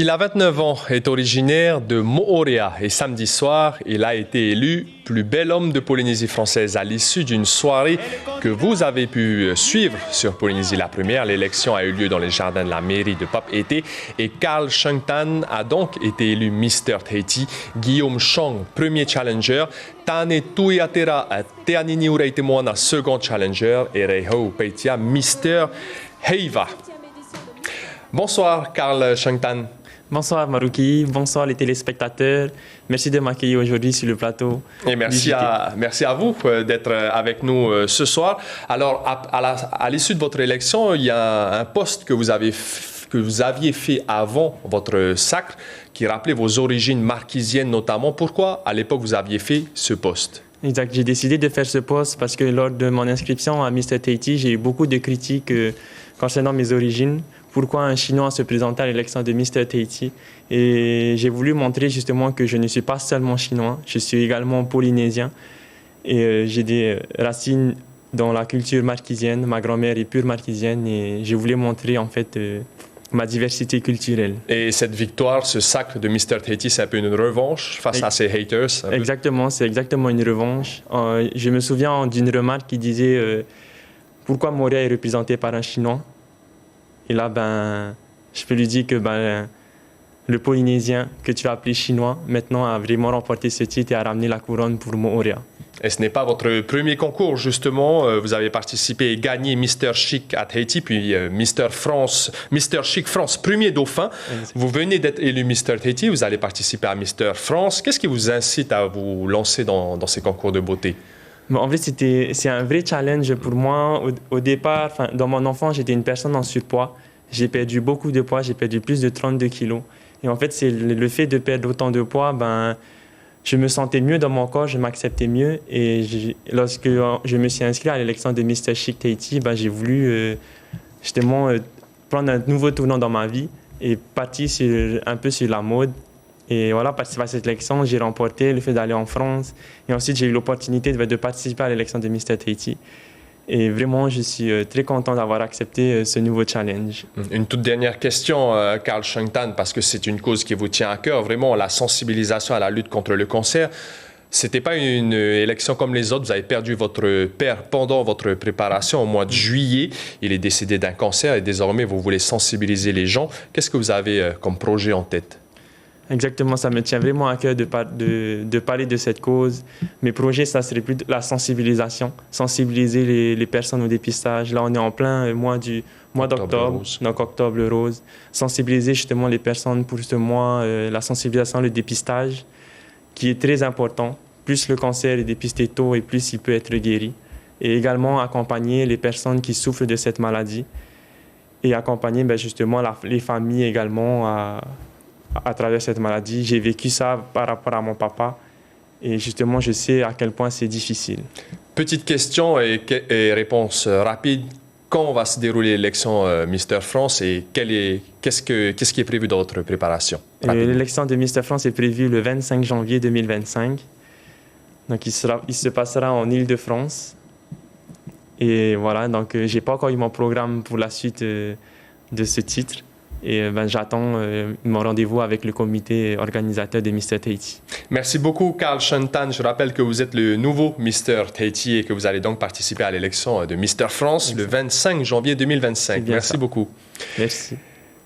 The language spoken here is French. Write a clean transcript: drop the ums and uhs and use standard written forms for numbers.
Il a 29 ans, est originaire de Moorea et samedi soir, il a été élu plus bel homme de Polynésie française à l'issue d'une soirée que vous avez pu suivre sur Polynésie la première. L'élection a eu lieu dans les jardins de la mairie de Papeete et Carl Cheng Tan a donc été élu Mr. Tahiti. Guillaume Chong, premier challenger. Tane Tuiatera Teanini Ureitemoana, second challenger. Et Reiho Peitia, Mr. Heiva. Bonsoir, Carl Cheng Tan. Bonsoir Maruki, bonsoir les téléspectateurs. Merci de m'accueillir aujourd'hui sur le plateau. Et merci à vous d'être avec nous ce soir. Alors, à l'issue de votre élection, il y a un poste que vous aviez fait avant votre sacre qui rappelait vos origines marquisiennes notamment. Pourquoi, à l'époque, vous aviez fait ce poste? Exact, j'ai décidé de faire ce poste parce que lors de mon inscription à Mr. Tahiti, j'ai eu beaucoup de critiques concernant mes origines. Pourquoi un Chinois se présentait à l'élection de Mr. Tahiti. Et j'ai voulu montrer justement que je ne suis pas seulement chinois, je suis également polynésien. Et j'ai des racines dans la culture marquisienne, ma grand-mère est pure marquisienne et je voulais montrer en fait ma diversité culturelle. Et cette victoire, ce sacre de Mr. Tahiti, c'est un peu une revanche face à ses haters? Exactement, c'est exactement une revanche. Je me souviens d'une remarque qui disait pourquoi Moorea est représenté par un Chinois? Et là, je peux lui dire que le Polynésien que tu as appelé chinois, maintenant a vraiment remporté ce titre et a ramené la couronne pour Moorea. Et ce n'est pas votre premier concours, justement. Vous avez participé et gagné Mr. Chic à Tahiti, puis Mr. Chic France, premier dauphin. Vous venez d'être élu Mr. Tahiti, vous allez participer à Mr. France. Qu'est-ce qui vous incite à vous lancer dans ces concours de beauté? En vrai, c'est un vrai challenge pour moi. Au départ, dans mon enfance, j'étais une personne en surpoids. J'ai perdu beaucoup de poids, j'ai perdu plus de 32 kilos. Et en fait, c'est le fait de perdre autant de poids, je me sentais mieux dans mon corps, je m'acceptais mieux. Et lorsque je me suis inscrit à l'élection de Mr. Chic Tahiti, j'ai voulu justement prendre un nouveau tournant dans ma vie et partir un peu sur la mode. Et voilà, participer à cette élection, j'ai remporté le fait d'aller en France. Et ensuite, j'ai eu l'opportunité de participer à l'élection de Mr. Tahiti. Et vraiment, je suis très content d'avoir accepté ce nouveau challenge. Une toute dernière question, Carl Cheng Tan, parce que c'est une cause qui vous tient à cœur, vraiment la sensibilisation à la lutte contre le cancer. Ce n'était pas une élection comme les autres. Vous avez perdu votre père pendant votre préparation au mois de juillet. Il est décédé d'un cancer et désormais, vous voulez sensibiliser les gens. Qu'est-ce que vous avez comme projet en tête? Exactement, ça me tient vraiment à cœur de parler de cette cause. Mes projets, ça serait plus de la sensibilisation, sensibiliser les personnes au dépistage. Là, on est en plein mois d'octobre, donc Octobre Rose. Sensibiliser justement les personnes pour ce mois, la sensibilisation, le dépistage, qui est très important. Plus le cancer est dépisté tôt et plus il peut être guéri. Et également accompagner les personnes qui souffrent de cette maladie et accompagner justement les familles également à travers cette maladie. J'ai vécu ça par rapport à mon papa et justement, je sais à quel point c'est difficile. Petite question et réponse rapide. Quand va se dérouler l'élection Mr. France et qu'est-ce qui est prévu dans votre préparation? L'élection de Mr. France est prévue le 25 janvier 2025. Donc, il se passera en Île-de-France. Et voilà, donc je n'ai pas encore eu mon programme pour la suite de ce titre. Et j'attends mon rendez-vous avec le comité organisateur de Mr. Tahiti. Merci beaucoup, Carl Cheng Tan. Je rappelle que vous êtes le nouveau Mr. Tahiti et que vous allez donc participer à l'élection de Mr. France le 25 janvier 2025. Merci beaucoup. Merci.